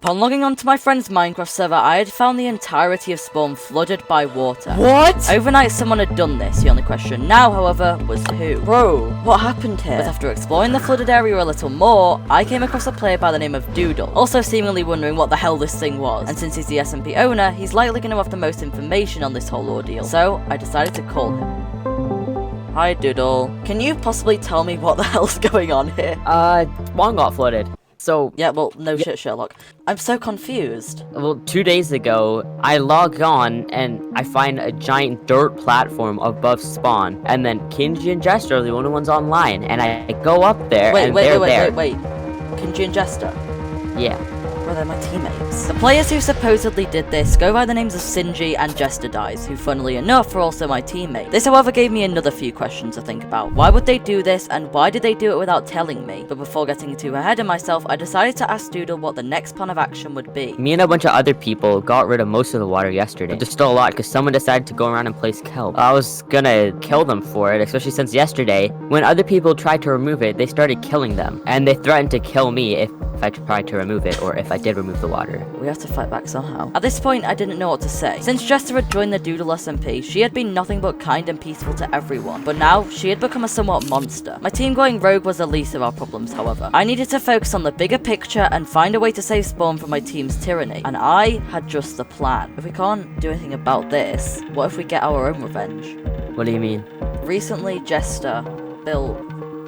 Upon logging onto my friend's Minecraft server, I had found the entirety of spawn flooded by water. What? Overnight, someone had done this. The only question now, however, was who? Bro, what happened here? But after exploring the flooded area a little more, I came across a player by the name of Doodle, also seemingly wondering what the hell this thing was. And since he's the SMP owner, he's likely going to have the most information on this whole ordeal. So I decided to call him. Hi Doodle, can you possibly tell me what the hell's going on here? Spawn got flooded. So, Yeah, well, no shit, Sherlock. I'm so confused. well, 2 days ago, I log on and I find a giant dirt platform above spawn. And then Kinji and Jester are the only ones online. And I go up there and they're there. Wait. Kinji and Jester? Yeah. Well, they're my teammates. The players who supposedly did this go by the names of Sinji and Jester, who funnily enough are also my teammates. This however gave me another few questions to think about. Why would they do this and why did they do it without telling me? But before getting too ahead of myself, I decided to ask Doodle what the next plan of action would be. Me and a bunch of other people got rid of most of the water yesterday. But there's still a lot because someone decided to go around and place kelp. I was gonna kill them for it, especially since yesterday, when other people tried to remove it, they started killing them. And they threatened to kill me if I tried to remove it or if I did remove the water. We have to fight back somehow. At this point, I didn't know what to say. Since Jester had joined the Doodle SMP, she had been nothing but kind and peaceful to everyone. But now, she had become a somewhat monster. My team going rogue was the least of our problems, however. I needed to focus on the bigger picture and find a way to save spawn from my team's tyranny. And I had just the plan. If we can't do anything about this, what if we get our own revenge? What do you mean? Recently, Jester built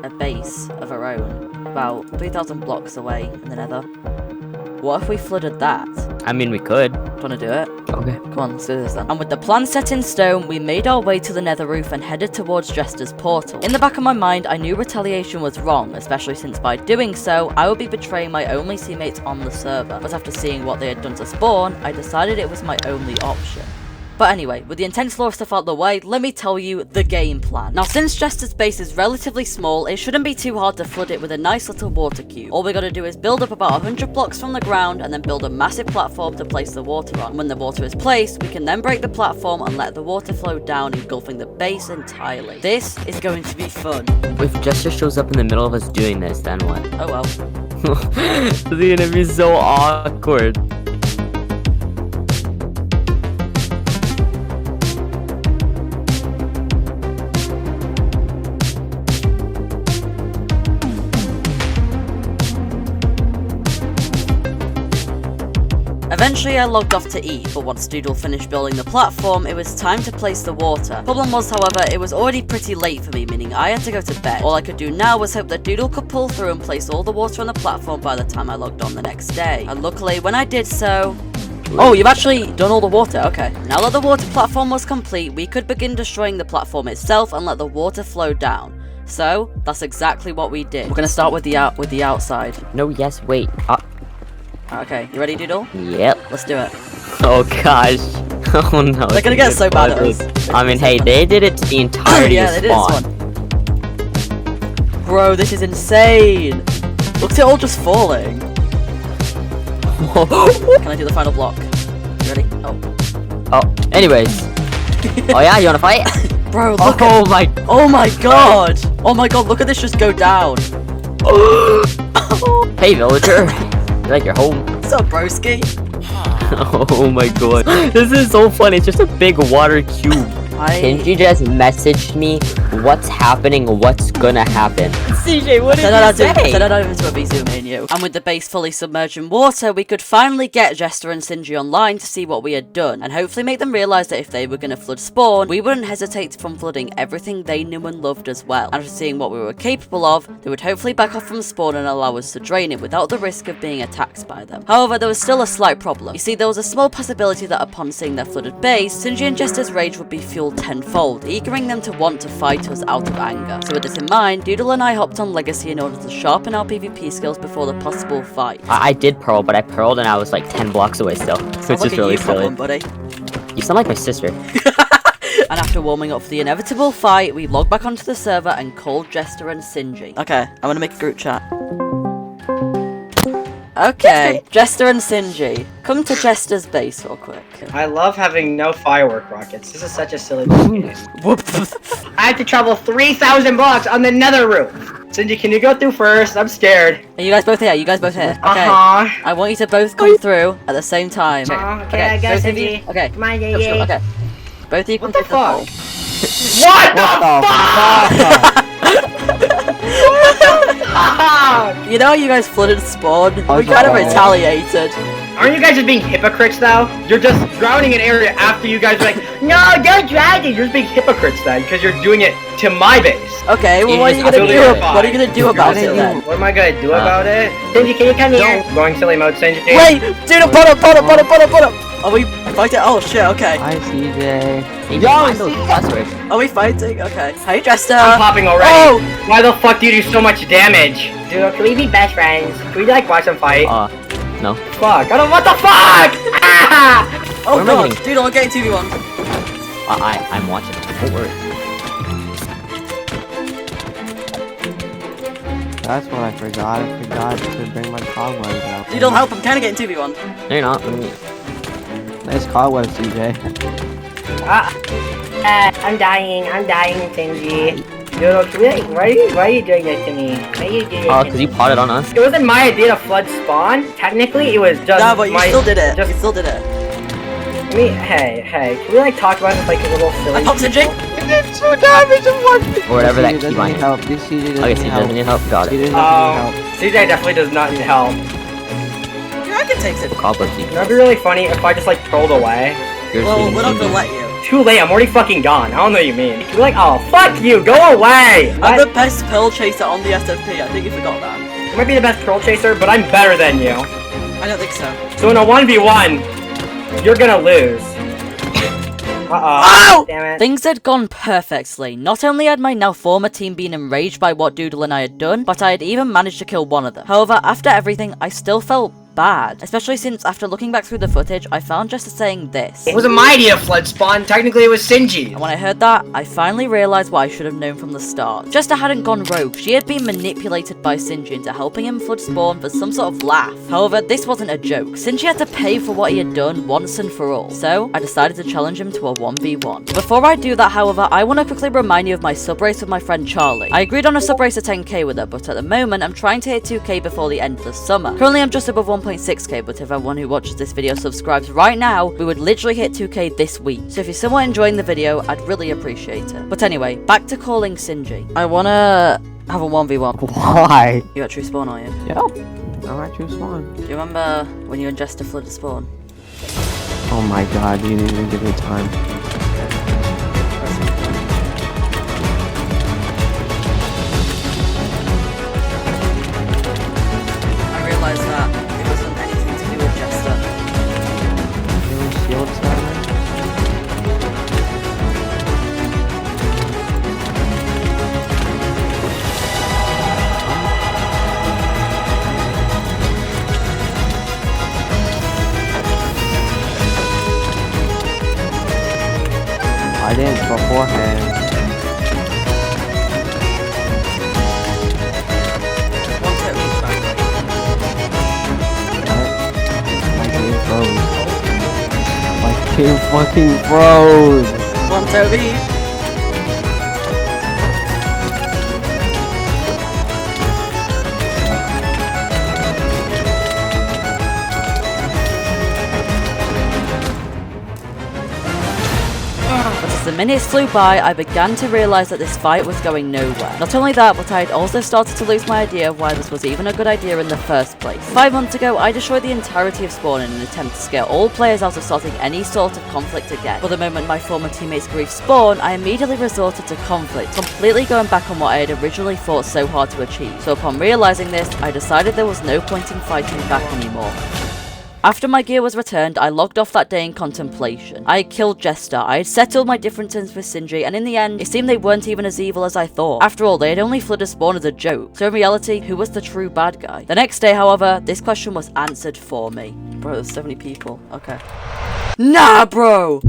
a base of her own, about 3,000 blocks away in the nether. What if we flooded that? I mean, we could. Wanna do it? Okay. Come on, let's do this then. And with the plan set in stone, we made our way to the nether roof and headed towards Jester's portal. In the back of my mind, I knew retaliation was wrong, especially since by doing so, I would be betraying my only teammates on the server. But after seeing what they had done to spawn, I decided it was my only option. But anyway, with the intense lore stuff out the way, let me tell you the game plan. Now, since Jester's base is relatively small, it shouldn't be too hard to flood it with a nice little water cube. All we gotta do is build up about 100 blocks from the ground and then build a massive platform to place the water on. When the water is placed, we can then break the platform and let the water flow down, engulfing the base entirely. This is going to be fun. If Jester shows up in the middle of us doing this, then what? Oh well. The enemy is so awkward. Eventually I logged off to eat, but once Doodle finished building the platform, it was time to place the water. Problem was, however, it was already pretty late for me, meaning I had to go to bed. All I could do now was hope that Doodle could pull through and place all the water on the platform by the time I logged on the next day. And luckily, when I did so... Oh, you've actually done all the water, okay. Now that the water platform was complete, we could begin destroying the platform itself and let the water flow down. So, that's exactly what we did. We're gonna start with the outside. No, yes, wait. Okay, you ready, Doodle? Yep. Let's do it. Oh gosh. Oh no. They're gonna get so bad at us. I mean, hey, they did it to the entirety yeah, of they did spawn. this one. Bro, this is insane. Look at it all just falling. Can I do the final block? You ready? Oh, anyways. Oh yeah, you wanna fight? Bro, look Oh my. Oh my god! Oh my god, look at this just go down. Hey villager. You like your home? What's up, broski? Oh my god. This is so funny. It's just a big water cube. Kinji just messaged me what's happening, what's gonna happen. CJ, what did you say? I said I don't even be zooming you. And with the base fully submerged in water, we could finally get Jester and Sinji online to see what we had done, and hopefully make them realise that if they were gonna flood spawn, we wouldn't hesitate from flooding everything they knew and loved as well. And after seeing what we were capable of, they would hopefully back off from spawn and allow us to drain it without the risk of being attacked by them. However, there was still a slight problem. You see, there was a small possibility that upon seeing their flooded base, Sinji and Jester's rage would be fueled tenfold, eagering them to want to fight us out of anger. So with this in mind, Doodle and I hopped on Legacy in order to sharpen our PvP skills before the possible fight. I did pearl, but I pearled and I was like 10 blocks away still. So it's just really silly. Buddy. You sound like my sister. And after warming up for the inevitable fight, we logged back onto the server and called Jester and Sinji. Okay, I'm gonna make a group chat. Okay, Jester and Sinji, come to Jester's base real quick. I love having no firework rockets. This is such a silly game. I have to travel 3,000 blocks on the nether roof. Sinji, can you go through first? I'm scared. Are you guys both here? You guys both here? Okay. I want you to both come through at the same time. Okay, I got Sinji. Okay. Come on, Jayy. Okay. Both of you come What the through the fuck? What the fuck? You know you guys flooded spawn? We kind of retaliated. Aren't you guys just being hypocrites though? You're just drowning an area after you guys are like, no, don't drown it. You're just being hypocrites then, because you're doing it to my base. Okay, well what are you gonna do? What are you gonna do about it then? What am I gonna do about it? Sinji, can you come here? Going silly mode, Sinji. Wait! Dude, put up! Are we fighting? Oh shit, okay. Hi, CJ. Yo, are we fighting? Okay. Hey, Jester. I'm popping already. Oh! Why the fuck do you do so much damage? Dude, can we be best friends? Can we like watch them fight? No. Fuck, I don't, what the fuck? Ah! Oh god, dude, I'm getting 2v1. I'm watching. Don't worry. That's what I forgot. I forgot to bring my cobwebs out. Dude, don't help, I'm kinda getting 2v1. No, you're not. Nice cobwebs, CJ. I'm dying, Sinji. Dude, why are you doing this to me? Why are you doing Oh, because you potted on us. It wasn't my idea to flood spawn. Technically, it was just Nah, but you still did it. Just, you still did it. Hey, can we like talk about this like a little silly? I popped Sinji. Or whatever that CJ key doesn't need line. help. This CJ doesn't Okay, need CJ help. doesn't need help. Got CJ it. doesn't need help. CJ definitely does not need help. Yeah, I can take it. Cobweb key. That'd be really funny if I just like trolled away. Well, we're not gonna let you. Too late, I'm already fucking gone. I don't know what you mean. You're like, oh, fuck you, go away! I'm the best pearl chaser on the SMP, I think you forgot that. You might be the best pearl chaser, but I'm better than you. I don't think so. So in a 1v1, you're gonna lose. Oh! Damn it. Things had gone perfectly. Not only had my now former team been enraged by what Doodle and I had done, but I had even managed to kill one of them. However, after everything, I still felt bad, especially since after looking back through the footage, I found Jester saying this. It wasn't my idea to flood spawn, technically it was Sinji. And when I heard that, I finally realized what I should have known from the start. Jester hadn't gone rogue, she had been manipulated by Sinji into helping him flood spawn for some sort of laugh. However, this wasn't a joke. Sinji had to pay for what he had done once and for all, so I decided to challenge him to a 1v1. Before I do that, however, I want to quickly remind you of my sub race with my friend Charlie. I agreed on a sub race of 10k with her, but at the moment, I'm trying to hit 2k before the end of the summer. Currently, I'm just above 1.6k, but if everyone who watches this video subscribes right now, we would literally hit 2k this week. So if you're somewhat enjoying the video, I'd really appreciate it. But anyway, back to calling Sinji. I wanna have a 1v1. Why? You at true spawn, are you? Yep. I'm at true spawn. Do you remember when you and Jester flooded spawn? Oh my god, you didn't even give me time. I realized that it wasn't anything to do with Jester. Really shields down there? I didn't beforehand. One tip each time. My game froze. My game fucking froze. One Toby. As the minutes flew by, I began to realise that this fight was going nowhere. Not only that, but I had also started to lose my idea of why this was even a good idea in the first place. 5 months ago, I destroyed the entirety of Spawn in an attempt to scare all players out of starting any sort of conflict again. But the moment my former teammates griefed Spawn, I immediately resorted to conflict, completely going back on what I had originally fought so hard to achieve. So upon realising this, I decided there was no point in fighting back anymore. After my gear was returned, I logged off that day in contemplation. I had killed Jester, I had settled my differences with Sinji, and in the end, it seemed they weren't even as evil as I thought. After all, they had only flooded spawn as a joke, so in reality, who was the true bad guy? The next day, however, this question was answered for me. Bro, there's so many people. Okay. Nah, bro!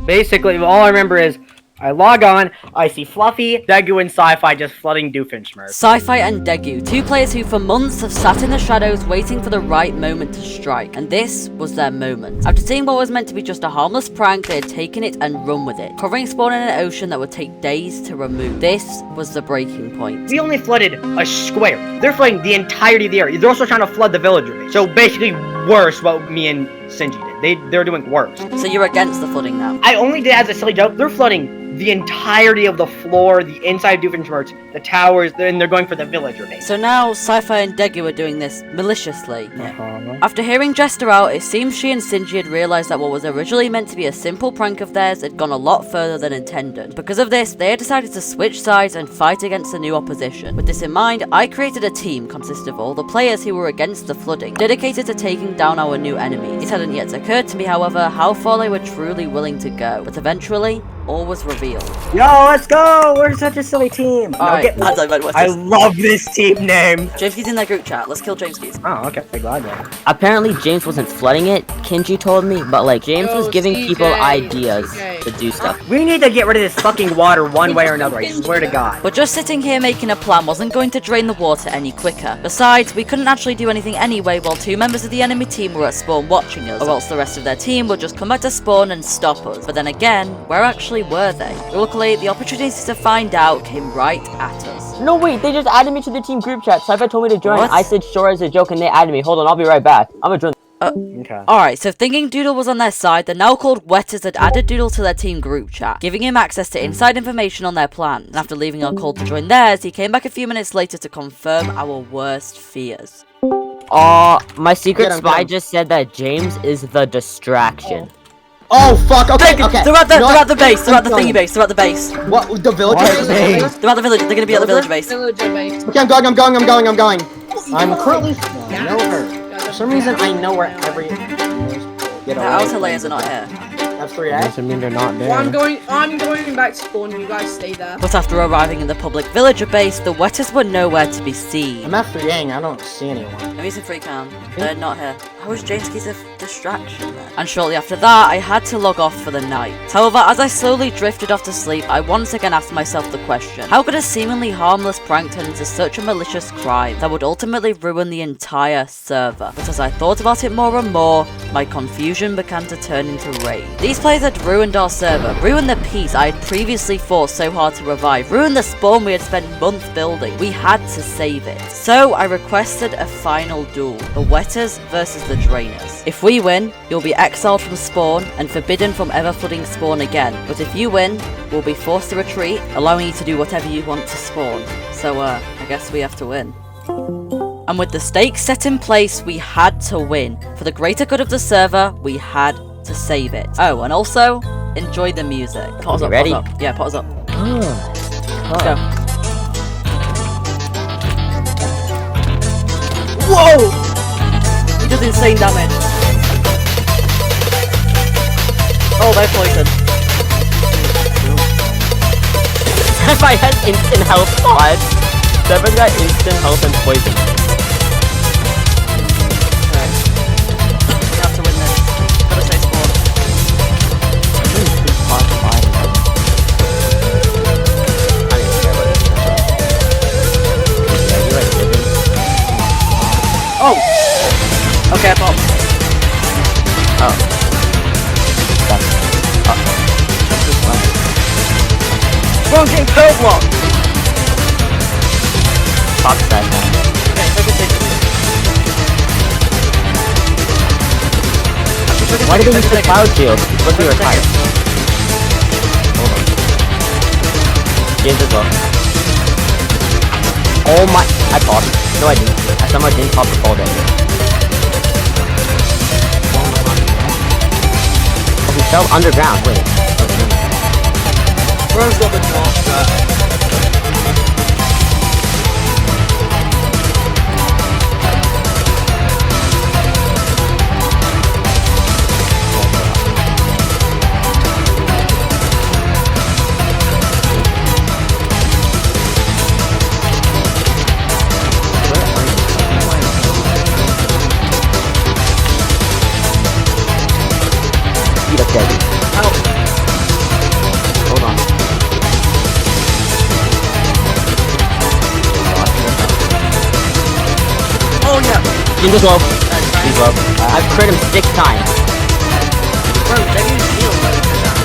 Basically, all I remember is I log on, I see Fluffy, Degu, and Sci-Fi just flooding Doofenshmirtz. Sci-Fi and Degu, two players who for months have sat in the shadows waiting for the right moment to strike, and this was their moment. After seeing what was meant to be just a harmless prank, they had taken it and run with it, covering spawn in an ocean that would take days to remove. This was the breaking point. We only flooded a square. They're flooding the entirety of the area. They're also trying to flood the villager base. So basically worse what me and Sinji did. They're doing worse. So you're against the flooding now? I only did as a silly joke. They're flooding the entirety of the floor, the inside of Doofenshmirtz, the towers, and they're going for the villager base. So now Sci-Fi and Degu are doing this maliciously. After hearing Jester out, it seems she and Sinji had realised that what was originally meant to be a simple prank of theirs had gone a lot further than intended. Because of this, they had decided to switch sides and fight against the new opposition. With this in mind, I created a team consisting of all the players who were against the flooding, dedicated to taking down our new enemy. It hadn't yet occurred to me, however, how far they were truly willing to go, but eventually, all was revealed. Yo, let's go! We're such a silly team. I love this team name. James Key's in their group chat. Let's kill James Keys. Oh, okay. I'm glad then. Apparently, James wasn't flooding it. Kinji told me, but like James was giving people ideas to do stuff. We need to get rid of this fucking water one way or another. I swear to God. But just sitting here making a plan wasn't going to drain the water any quicker. Besides, we couldn't actually do anything anyway while two members of the enemy team were at spawn watching us, or else the rest of their team would just come back to spawn and stop us. But then again, where actually were they? Luckily, the opportunity to find out came right at us. No, wait, they just added me to the team group chat. Sci-Fi told me to join. What? I said sure as a joke and they added me. Hold on, I'll be right back. I'm gonna join. Okay. Alright, so thinking Doodle was on their side, the now called Wetters had added Doodle to their team group chat, giving him access to inside information on their plan. And after leaving our call to join theirs, he came back a few minutes later to confirm our worst fears. My secret spy just said that James is the distraction. Oh fuck! Okay, okay. They're at the base. They're at the thingy base. They're at the base. What? The villager base? They're at the village. They're gonna be at the villager base. Okay, I'm going. I'm currently know her. For some reason, I know where every. The outer layers are not here. That's 3A. Doesn't mean they're not there. Well, I'm going back to spawn. You guys stay there. But after arriving in the public villager base, the Wetters were nowhere to be seen. I'm at 3A. I don't see anyone. No, he's in free count. They're not here. How was James Key's a distraction then? And shortly after that, I had to log off for the night. However, as I slowly drifted off to sleep, I once again asked myself the question: how could a seemingly harmless prank turn into such a malicious crime that would ultimately ruin the entire server? But as I thought about it more and more, my confusion began to turn into rage. These players had ruined our server, ruined the peace I had previously fought so hard to revive, ruined the spawn we had spent months building. We had to save it. So I requested a final duel: the Wetters versus the Drainers. If we win, you'll be exiled from spawn and forbidden from ever flooding spawn again. But if you win, we'll be forced to retreat, allowing you to do whatever you want to spawn. So I guess we have to win. And with the stakes set in place, we had to win. For the greater good of the server, we had to save it. Oh, and also, enjoy the music. Pot us up, ready? Pot us up. Yeah, pot us up. Let's go. Whoa! He does insane damage. Oh, they're poisoned. If I had instant health pod, Seven got instant health and poison. Okay. We have to win this. Gotta stay spawn. Oh! Okay, I popped. Wrong game, third block! Fox that. Okay, focus it. Why did they use the cloud shield? It's supposed to be retired. Hold on. James as well. Oh my! I popped. No, I didn't. I somehow didn't pop the fall damage. Oh, he fell underground. Wait. Bro's got the dwarf. Eat up, Deadly. Help. Hold on. Sinji's low. He's low. I've crit him 6 times. Bro, they use heal mode for that.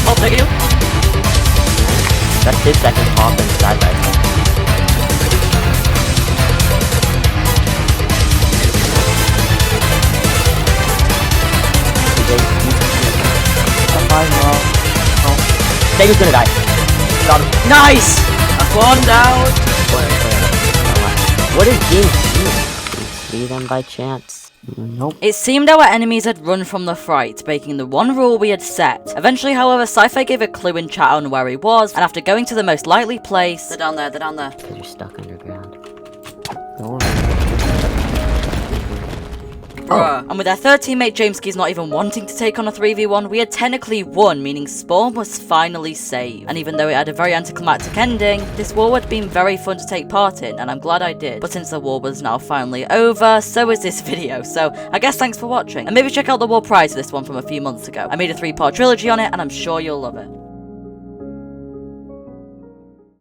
Oh, thank you. That's his second pop and Ceajayy. Ceajayy's gonna die. Got him. Nice! That's one down. What is Game see them by chance? Nope. It seemed our enemies had run from the fright, breaking the one rule we had set. Eventually, however, Sci-Fi gave a clue in chat on where he was, and after going to the most likely place... They're down there, they're down there. Because you're stuck underground. Don't Bruh. And with our third teammate Jameski's not even wanting to take on a 3v1, we had technically won, meaning Spawn was finally saved. And even though it had a very anticlimactic ending, this war had been very fun to take part in, and I'm glad I did. But since the war was now finally over, so is this video, so I guess thanks for watching. And maybe check out the war prior to this one from a few months ago. I made a 3-part trilogy on it, and I'm sure you'll love it.